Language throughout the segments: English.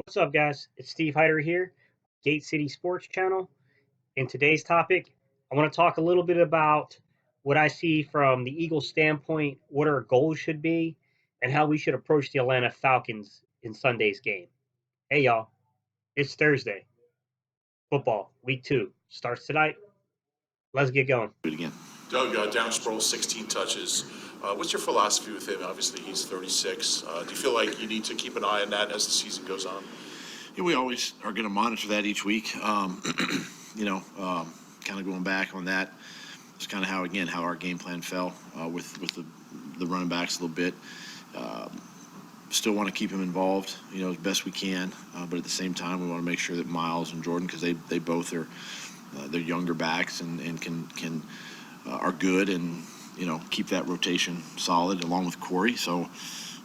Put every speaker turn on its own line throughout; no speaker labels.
What's up, guys? It's Steve Hyder here, Gate City Sports Channel. In today's topic, I want to talk a little bit about what I see from the Eagles' standpoint, what our goals should be, and how we should approach the Atlanta Falcons in Sunday's game. Hey, y'all, it's Thursday. Football, week 2, starts tonight. Let's get going.
Do it again.
Doug, Darren Sproles, 16 touches. What's your philosophy with him? Obviously, he's 36. Do you feel like you need to keep an eye on that as the season goes on?
Yeah, we always are going to monitor that each week. Kind of going back on that. It's kind of how our game plan fell with the running backs a little bit. Still want to keep him involved, as best we can. But at the same time, we want to make sure that Miles and Jordan, because they both are they're younger backs and can are good and keep that rotation solid along with Corey. So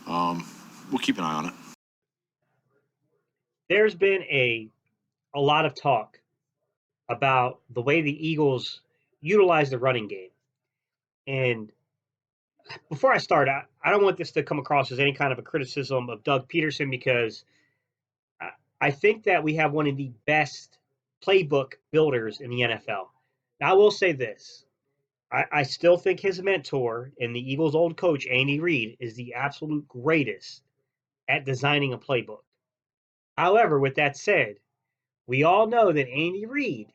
we'll keep an eye on it.
There's been a lot of talk about the way the Eagles utilize the running game. And before I start, I don't want this to come across as any kind of a criticism of Doug Peterson because I think that we have one of the best playbook builders in the NFL. Now, I will say this. I still think his mentor and the Eagles' old coach, Andy Reid, is the absolute greatest at designing a playbook. However, with that said, we all know that Andy Reid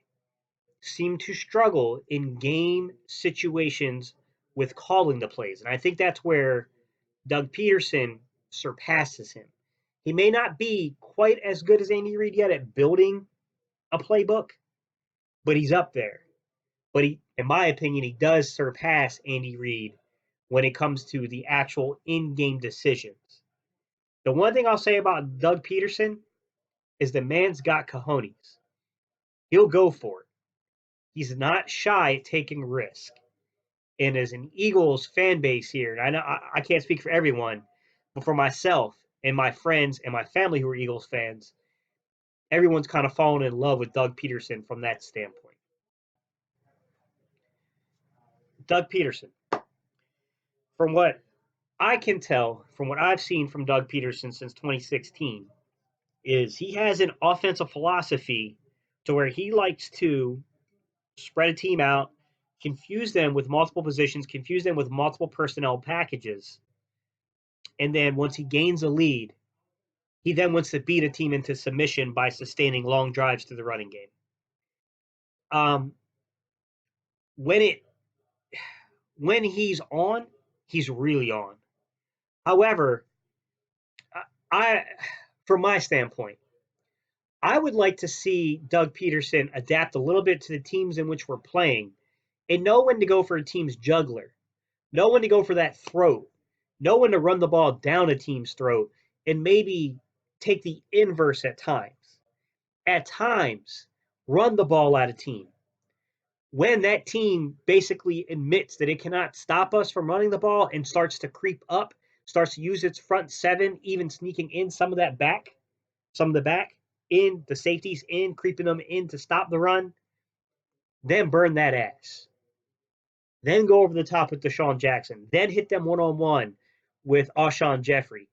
seemed to struggle in game situations with calling the plays. And I think that's where Doug Peterson surpasses him. He may not be quite as good as Andy Reid yet at building a playbook, but he's up there. But in my opinion, he does surpass Andy Reid when it comes to the actual in-game decisions. The one thing I'll say about Doug Peterson is the man's got cojones. He'll go for it. He's not shy at taking risk. And as an Eagles fan base here, and I know I can't speak for everyone, but for myself and my friends and my family who are Eagles fans, everyone's kind of fallen in love with Doug Peterson from that standpoint. Doug Peterson, from what I can tell, from what I've seen from Doug Peterson since 2016, is he has an offensive philosophy to where he likes to spread a team out, confuse them with multiple positions, confuse them with multiple personnel packages. And then once he gains a lead, he then wants to beat a team into submission by sustaining long drives to the running game. When he's on, he's really on. However, from my standpoint, I would like to see Doug Peterson adapt a little bit to the teams in which we're playing and know when to go for a team's juggler, know when to go for that throat, know when to run the ball down a team's throat, and maybe take the inverse at times. At times, run the ball at a team. When that team basically admits that it cannot stop us from running the ball and starts to creep up, starts to use its front seven, even sneaking in some of the back in, the safeties in, creeping them in to stop the run, then burn that ass. Then go over the top with Deshaun Jackson. Then hit them one-on-one with Alshon Jeffrey.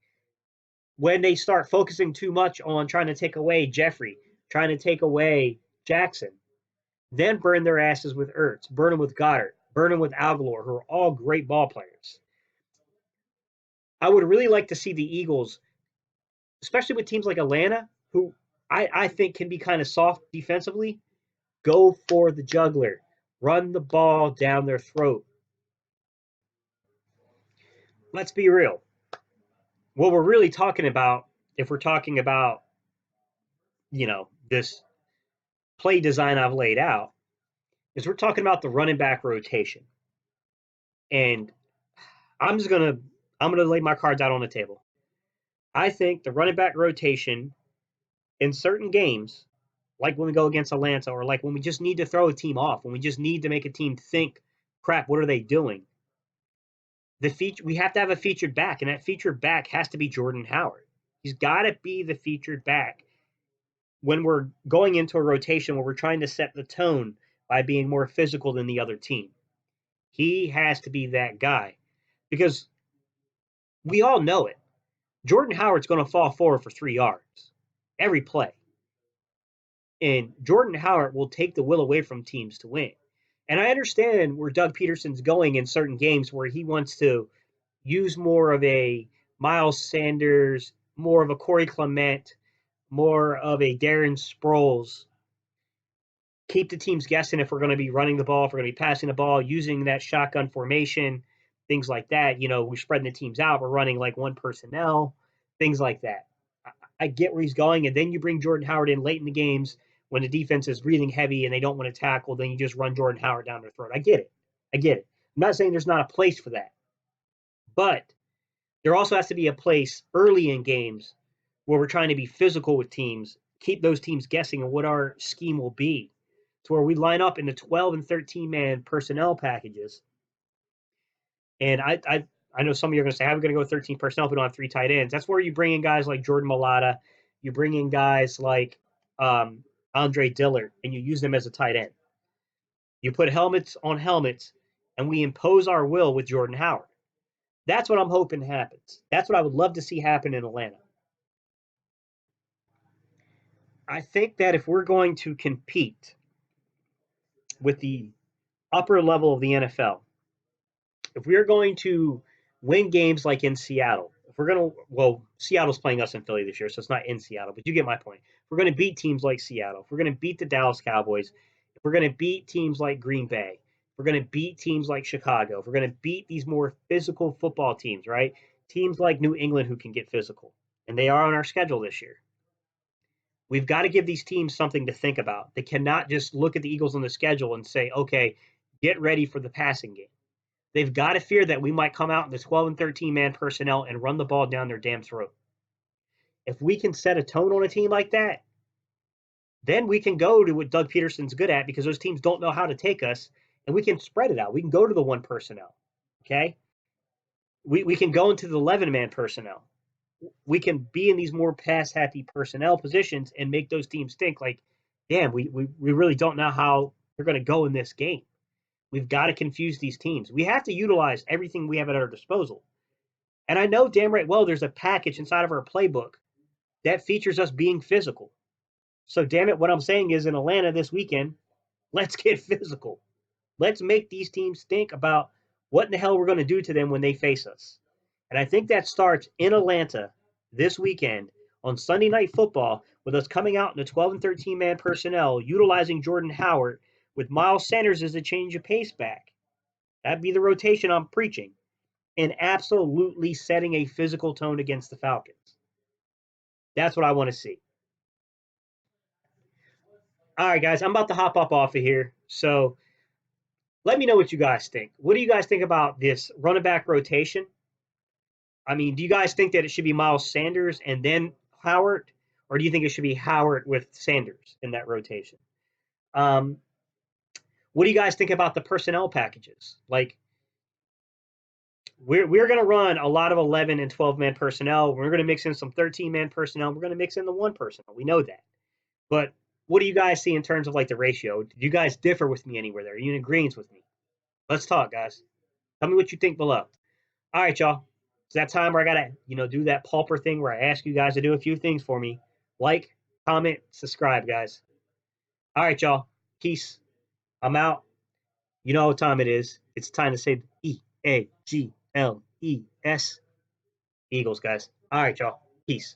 When they start focusing too much on trying to take away Jeffrey, trying to take away Jackson, then burn their asses with Ertz, burn them with Goddard, burn them with Aguilar, who are all great ball players. I would really like to see the Eagles, especially with teams like Atlanta, who I think can be kind of soft defensively, go for the juggler. Run the ball down their throat. Let's be real. What we're really talking about, if we're talking about, this play design I've laid out, is we're talking about the running back rotation. And I'm gonna lay my cards out on the table. I think the running back rotation in certain games, like when we go against Atlanta, or like when we just need to throw a team off, when we just need to make a team think, crap, what are they doing? We have to have a featured back, and that featured back has to be Jordan Howard. He's got to be the featured back when we're going into a rotation where we're trying to set the tone by being more physical than the other team. He has to be that guy because we all know it. Jordan Howard's going to fall forward for 3 yards. every play. And Jordan Howard will take the will away from teams to win. And I understand where Doug Peterson's going in certain games where he wants to use more of a Miles Sanders, more of a Corey Clement, more of a Darren Sproles. Keep the teams guessing if we're going to be running the ball, if we're going to be passing the ball, using that shotgun formation, things like that. We're spreading the teams out. We're running like one personnel, things like that. I get where he's going. And then you bring Jordan Howard in late in the games when the defense is breathing heavy and they don't want to tackle. Then you just run Jordan Howard down their throat. I get it. I'm not saying there's not a place for that. But there also has to be a place early in games where we're trying to be physical with teams, keep those teams guessing on what our scheme will be, to where we line up in the 12 and 13 man personnel packages. And I know some of you are going to say, how are we going to go 13 personnel if we don't have 3 tight ends? That's where you bring in guys like Jordan Mailata, you bring in guys like Andre Dillard, and you use them as a tight end. You put helmets on helmets, and we impose our will with Jordan Howard. That's what I'm hoping happens. That's what I would love to see happen in Atlanta. I think that if we're going to compete with the upper level of the NFL, if we are going to win games like in Seattle, if we're going to, well, Seattle's playing us in Philly this year, so it's not in Seattle, but you get my point. If we're going to beat teams like Seattle, if we're going to beat the Dallas Cowboys, if we're going to beat teams like Green Bay, if we're going to beat teams like Chicago, if we're going to beat these more physical football teams, right? Teams like New England who can get physical, and they are on our schedule this year. We've got to give these teams something to think about. They cannot just look at the Eagles on the schedule and say, okay, get ready for the passing game. They've got to fear that we might come out in the 12 and 13 man personnel and run the ball down their damn throat. If we can set a tone on a team like that, then we can go to what Doug Peterson's good at, because those teams don't know how to take us, and we can spread it out. We can go to the one personnel. Okay. We can go into the 11 man personnel. We can be in these more pass happy personnel positions and make those teams think like, damn, we really don't know how they're going to go in this game. We've got to confuse these teams. We have to utilize everything we have at our disposal. And I know damn right well there's a package inside of our playbook that features us being physical. So damn it, what I'm saying is in Atlanta this weekend, let's get physical. Let's make these teams think about what in the hell we're going to do to them when they face us. And I think that starts in Atlanta this weekend on Sunday Night Football with us coming out in the 12 and 13 man personnel, utilizing Jordan Howard with Miles Sanders as a change of pace back. That'd be the rotation I'm preaching, and absolutely setting a physical tone against the Falcons. That's what I want to see. All right, guys, I'm about to hop up off of here. So let me know what you guys think. What do you guys think about this running back rotation? I mean, do you guys think that it should be Miles Sanders and then Howard? Or do you think it should be Howard with Sanders in that rotation? What do you guys think about the personnel packages? Like, we're going to run a lot of 11 and 12 man personnel. We're going to mix in some 13 man personnel. We're going to mix in the one personnel. We know that. But what do you guys see in terms of like the ratio? Do you guys differ with me anywhere there? Are you in agreement with me? Let's talk, guys. Tell me what you think below. All right, y'all. It's that time where I gotta, do that pauper thing where I ask you guys to do a few things for me. Like, comment, subscribe, guys. All right, y'all. Peace. I'm out. You know what time it is. It's time to say EAGLES. Eagles, guys. All right, y'all. Peace.